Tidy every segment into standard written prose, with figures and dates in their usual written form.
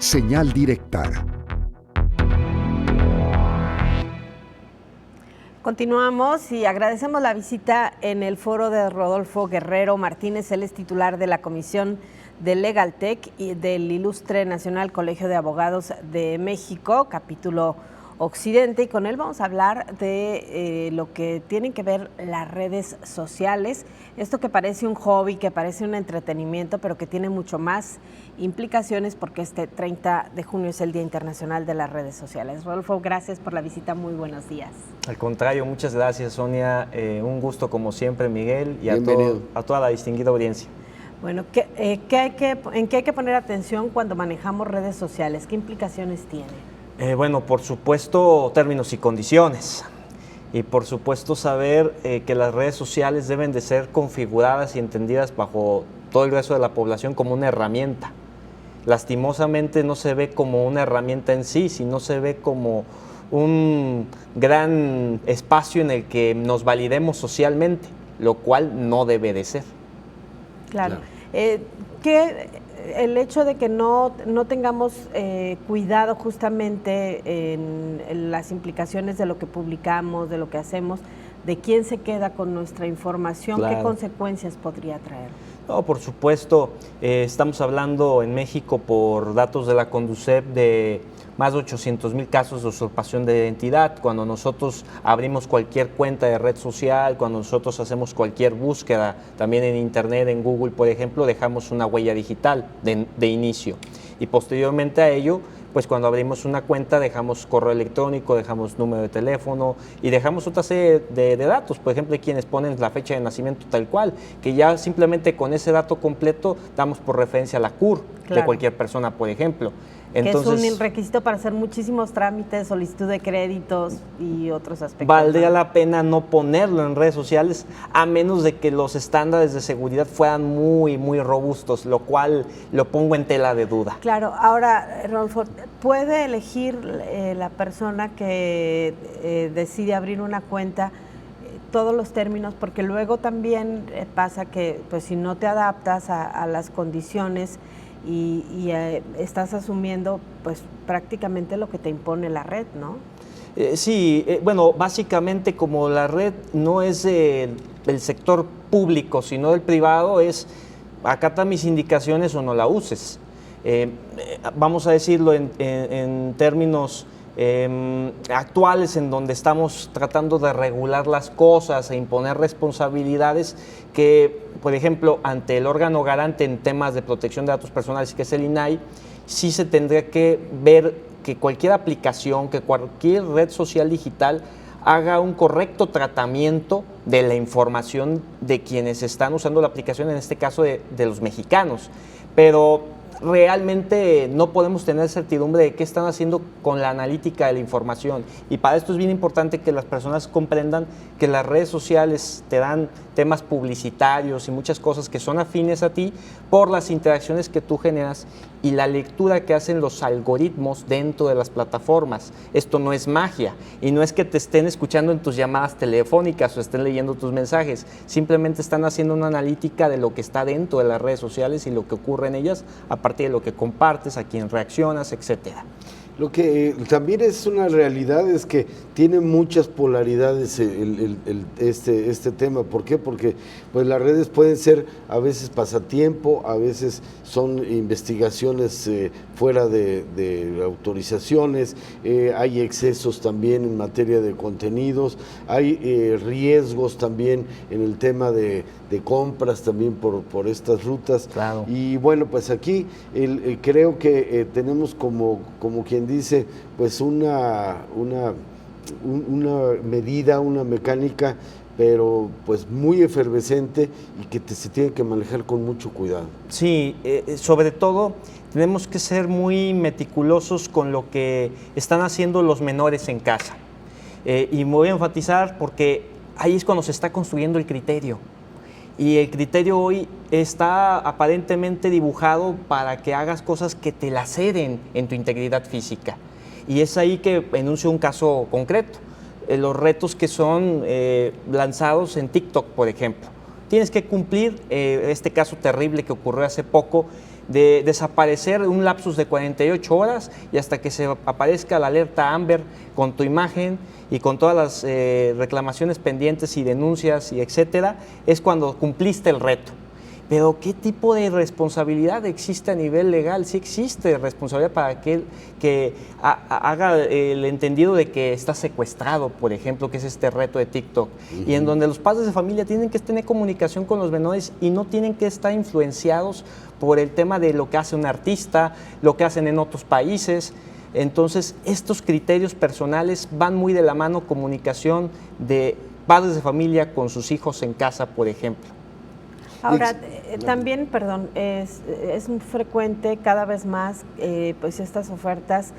Señal directa. Continuamos y agradecemos la visita en el foro de Rodolfo Guerrero Martínez. Él es titular de la Comisión de Legaltech y del Ilustre Nacional Colegio de Abogados de México, capítulo Occidente, y con él vamos a hablar de lo que tienen que ver las redes sociales, esto que parece un hobby, que parece un entretenimiento, pero que tiene mucho más implicaciones porque este 30 de junio es el Día Internacional de las Redes Sociales. Rodolfo, gracias por la visita, muy buenos días. Al contrario, muchas gracias, Sonia, un gusto como siempre, Miguel, y a toda la distinguida audiencia. Bueno, ¿en qué hay que poner atención cuando manejamos redes sociales? ¿Qué implicaciones tiene? Bueno, por supuesto, términos y condiciones. Y por supuesto saber que las redes sociales deben de ser configuradas y entendidas bajo todo el resto de la población como una herramienta. Lastimosamente no se ve como una herramienta en sí, sino se ve como un gran espacio en el que nos validemos socialmente, lo cual no debe de ser. Claro. El hecho de que no tengamos cuidado justamente en las implicaciones de lo que publicamos, de lo que hacemos, de quién se queda con nuestra información, claro, ¿qué consecuencias podría traer? No, por supuesto, estamos hablando en México por datos de la Conducef de más de 800,000 casos de usurpación de identidad. Cuando nosotros abrimos cualquier cuenta de red social, cuando nosotros hacemos cualquier búsqueda, también en Internet, en Google, por ejemplo, dejamos una huella digital de inicio. Y posteriormente a ello, pues cuando abrimos una cuenta dejamos correo electrónico, dejamos número de teléfono y dejamos otra serie de datos. Por ejemplo, hay quienes ponen la fecha de nacimiento tal cual, que ya simplemente con ese dato completo damos por referencia a la CUR, claro, de cualquier persona, por ejemplo. Entonces, que es un requisito para hacer muchísimos trámites, solicitud de créditos y otros aspectos. Valdría la pena no ponerlo en redes sociales a menos de que los estándares de seguridad fueran muy, muy robustos, lo cual lo pongo en tela de duda. Claro, ahora, Rodolfo, ¿puede elegir la persona que decide abrir una cuenta todos los términos? Porque luego también pasa que pues si no te adaptas a las condiciones y estás asumiendo pues prácticamente lo que te impone la red, ¿no? Sí, bueno, básicamente como la red no es del sector público, sino del privado, es acata mis indicaciones o no la uses. Vamos a decirlo en términos actuales, en donde estamos tratando de regular las cosas e imponer responsabilidades que, por ejemplo, ante el órgano garante en temas de protección de datos personales, que es el INAI, sí se tendría que ver que cualquier aplicación, que cualquier red social digital haga un correcto tratamiento de la información de quienes están usando la aplicación, en este caso de los mexicanos. Pero realmente no podemos tener certidumbre de qué están haciendo con la analítica de la información, y para esto es bien importante que las personas comprendan que las redes sociales te dan temas publicitarios y muchas cosas que son afines a ti por las interacciones que tú generas y la lectura que hacen los algoritmos dentro de las plataformas. Esto no es magia y no es que te estén escuchando en tus llamadas telefónicas o estén leyendo tus mensajes, simplemente están haciendo una analítica de lo que está dentro de las redes sociales y lo que ocurre en ellas a partir de lo que compartes, a quién reaccionas, etcétera. Lo que también es una realidad es que tiene muchas polaridades este tema. ¿Por qué? Porque pues las redes pueden ser a veces pasatiempo, a veces son investigaciones fuera de autorizaciones, hay excesos también en materia de contenidos, hay riesgos también en el tema de compras también por estas rutas. Claro. Y bueno, pues aquí creo que tenemos como quien dice, pues una medida, una mecánica, pero pues muy efervescente y que se tiene que manejar con mucho cuidado. Sí, sobre todo tenemos que ser muy meticulosos con lo que están haciendo los menores en casa. Y me voy a enfatizar porque ahí es cuando se está construyendo el criterio. Y el criterio hoy está aparentemente dibujado para que hagas cosas que te laceren en tu integridad física. Y es ahí que enuncio un caso concreto. Los retos que son lanzados en TikTok, por ejemplo. Tienes que cumplir este caso terrible que ocurrió hace poco, de desaparecer un lapsus de 48 horas y hasta que se aparezca la alerta Amber con tu imagen y con todas las reclamaciones pendientes y denuncias y etcétera, es cuando cumpliste el reto. Pero ¿qué tipo de responsabilidad existe a nivel legal? Sí existe responsabilidad para aquel que haga el entendido de que está secuestrado, por ejemplo, que es este reto de TikTok, y en donde los padres de familia tienen que tener comunicación con los menores y no tienen que estar influenciados por el tema de lo que hace un artista, lo que hacen en otros países. Entonces, estos criterios personales van muy de la mano, comunicación de padres de familia con sus hijos en casa, por ejemplo. Ahora, también, perdón, es muy frecuente cada vez más pues estas ofertas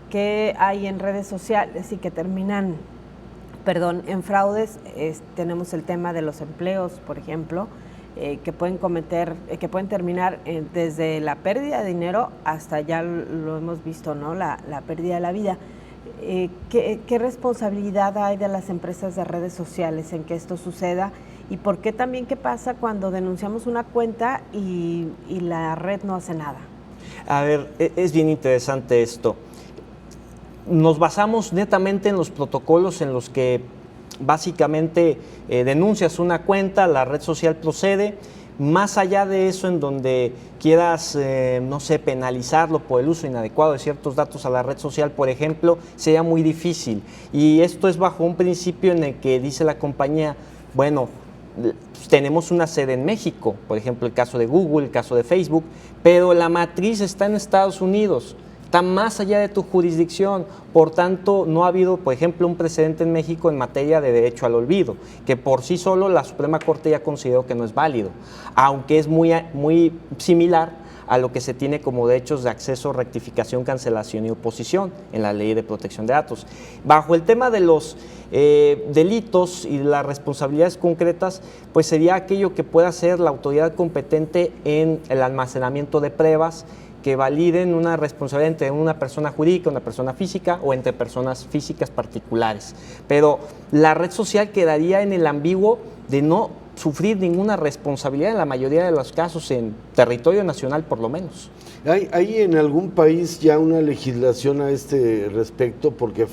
que hay en redes sociales y que terminan, en fraudes. Tenemos el tema de los empleos, por ejemplo, que pueden terminar desde la pérdida de dinero hasta, ya lo hemos visto, ¿no?, la pérdida de la vida. ¿Qué responsabilidad hay de las empresas de redes sociales en que esto suceda? ¿Y por qué también qué pasa cuando denunciamos una cuenta y la red no hace nada? A ver, es bien interesante esto. Nos basamos netamente en los protocolos en los que básicamente denuncias una cuenta, la red social procede. Más allá de eso, en donde quieras, no sé, penalizarlo por el uso inadecuado de ciertos datos a la red social, por ejemplo, sería muy difícil. Y esto es bajo un principio en el que dice la compañía, bueno, tenemos una sede en México, por ejemplo, el caso de Google, el caso de Facebook, pero la matriz está en Estados Unidos, está más allá de tu jurisdicción. Por tanto, no ha habido, por ejemplo, un precedente en México en materia de derecho al olvido, que por sí solo la Suprema Corte ya consideró que no es válido, aunque es muy similar a lo que se tiene como derechos de acceso, rectificación, cancelación y oposición en la Ley de Protección de Datos. Bajo el tema de los delitos y las responsabilidades concretas, pues sería aquello que pueda hacer la autoridad competente en el almacenamiento de pruebas que validen una responsabilidad entre una persona jurídica, una persona física o entre personas físicas particulares. Pero la red social quedaría en el ambiguo de no sufrir ninguna responsabilidad en la mayoría de los casos en territorio nacional, por lo menos. ¿Hay en algún país ya una legislación a este respecto? Porque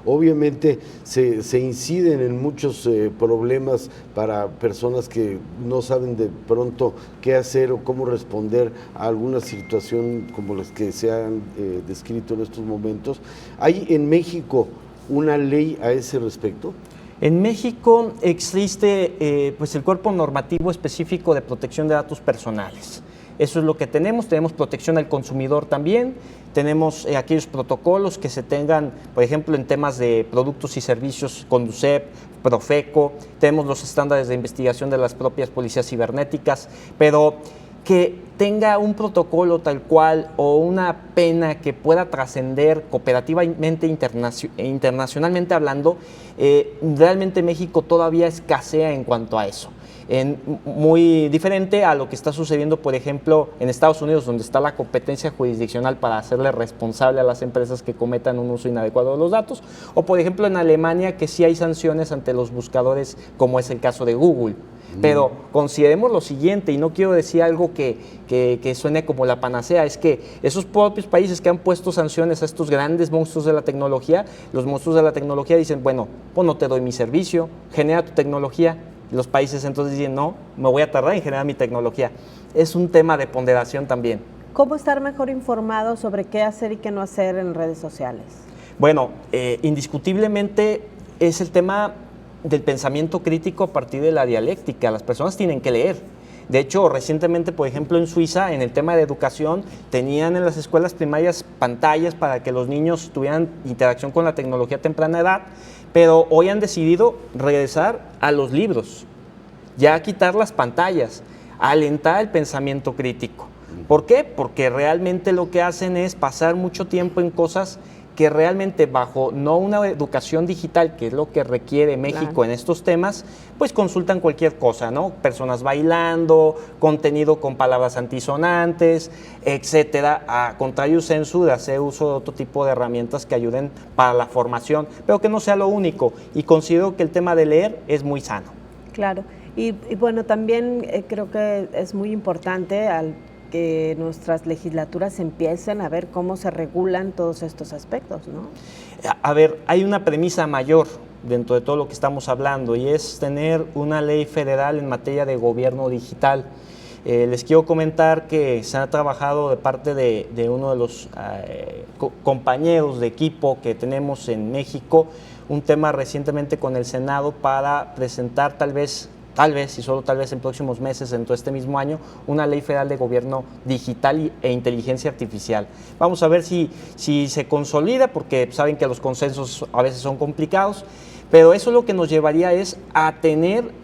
obviamente se inciden en muchos problemas para personas que no saben de pronto qué hacer o cómo responder a alguna situación como las que se han descrito en estos momentos. ¿Hay en México una ley a ese respecto? En México existe pues el cuerpo normativo específico de protección de datos personales. Eso es lo que tenemos protección al consumidor también, tenemos aquellos protocolos que se tengan, por ejemplo, en temas de productos y servicios, Conducep, Profeco, tenemos los estándares de investigación de las propias policías cibernéticas, pero que tenga un protocolo tal cual o una pena que pueda trascender cooperativamente internacionalmente hablando, realmente México todavía escasea en cuanto a eso. Muy diferente a lo que está sucediendo, por ejemplo, en Estados Unidos, donde está la competencia jurisdiccional para hacerle responsable a las empresas que cometan un uso inadecuado de los datos, o por ejemplo en Alemania, que sí hay sanciones ante los buscadores, como es el caso de Google. Pero consideremos lo siguiente, y no quiero decir algo que suene como la panacea, es que esos propios países que han puesto sanciones a estos grandes monstruos de la tecnología, los monstruos de la tecnología dicen, bueno, pues no te doy mi servicio, genera tu tecnología. Los países entonces dicen, no, me voy a tardar en generar mi tecnología. Es un tema de ponderación también. ¿Cómo estar mejor informado sobre qué hacer y qué no hacer en redes sociales? Bueno, indiscutiblemente es el tema del pensamiento crítico a partir de la dialéctica. Las personas tienen que leer. De hecho, recientemente, por ejemplo, en Suiza, en el tema de educación, tenían en las escuelas primarias pantallas para que los niños tuvieran interacción con la tecnología a temprana edad, pero hoy han decidido regresar a los libros, ya quitar las pantallas, alentar el pensamiento crítico. ¿Por qué? Porque realmente lo que hacen es pasar mucho tiempo en cosas que realmente bajo no una educación digital, que es lo que requiere México, claro, en estos temas, pues consultan cualquier cosa, ¿no? Personas bailando, contenido con palabras antisonantes, etcétera, a contrario sensu de hacer uso de otro tipo de herramientas que ayuden para la formación, pero que no sea lo único, y considero que el tema de leer es muy sano. Claro, y bueno, también creo que es muy importante que nuestras legislaturas empiecen a ver cómo se regulan todos estos aspectos, ¿no? A ver, hay una premisa mayor dentro de todo lo que estamos hablando y es tener una ley federal en materia de gobierno digital. Les quiero comentar que se ha trabajado de parte de uno de los compañeros de equipo que tenemos en México, un tema recientemente con el Senado para presentar tal vez y solo tal vez en próximos meses, dentro de este mismo año, una ley federal de gobierno digital e inteligencia artificial. Vamos a ver si se consolida, porque saben que los consensos a veces son complicados, pero eso lo que nos llevaría es a tener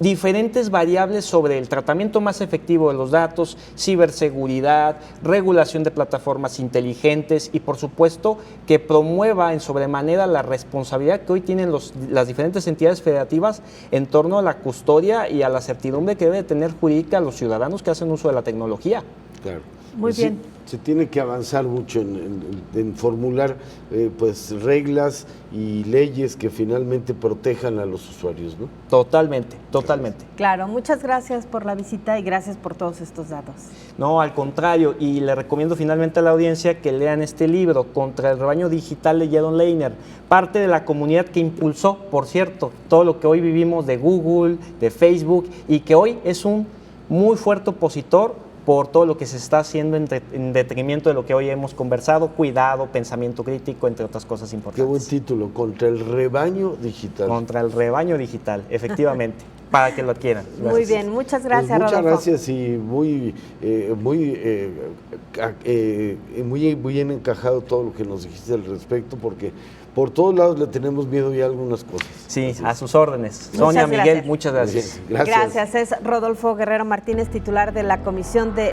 diferentes variables sobre el tratamiento más efectivo de los datos, ciberseguridad, regulación de plataformas inteligentes y, por supuesto, que promueva en sobremanera la responsabilidad que hoy tienen las diferentes entidades federativas en torno a la custodia y a la certidumbre que debe tener jurídica a los ciudadanos que hacen uso de la tecnología. Claro. Muy bien. Se tiene que avanzar mucho en formular pues reglas y leyes que finalmente protejan a los usuarios, ¿no? Totalmente, totalmente. Claro, muchas gracias por la visita y gracias por todos estos datos. No, al contrario, y le recomiendo finalmente a la audiencia que lean este libro, Contra el rebaño digital, de Jaron Lanier, parte de la comunidad que impulsó, por cierto, todo lo que hoy vivimos de Google, de Facebook, y que hoy es un muy fuerte opositor por todo lo que se está haciendo en detrimento de lo que hoy hemos conversado, cuidado, pensamiento crítico, entre otras cosas importantes. Qué buen título, Contra el rebaño digital. Contra el rebaño digital, efectivamente, para que lo adquieran. Gracias. Muy bien, muchas gracias, pues muchas Rodolfo. Gracias y muy bien encajado todo lo que nos dijiste al respecto, porque por todos lados le tenemos miedo ya a algunas cosas. Sí, Así a es. sus órdenes. Muchas Sonia, gracias. Miguel, muchas gracias. Gracias. Gracias, es Rodolfo Guerrero Martínez, titular de la Comisión de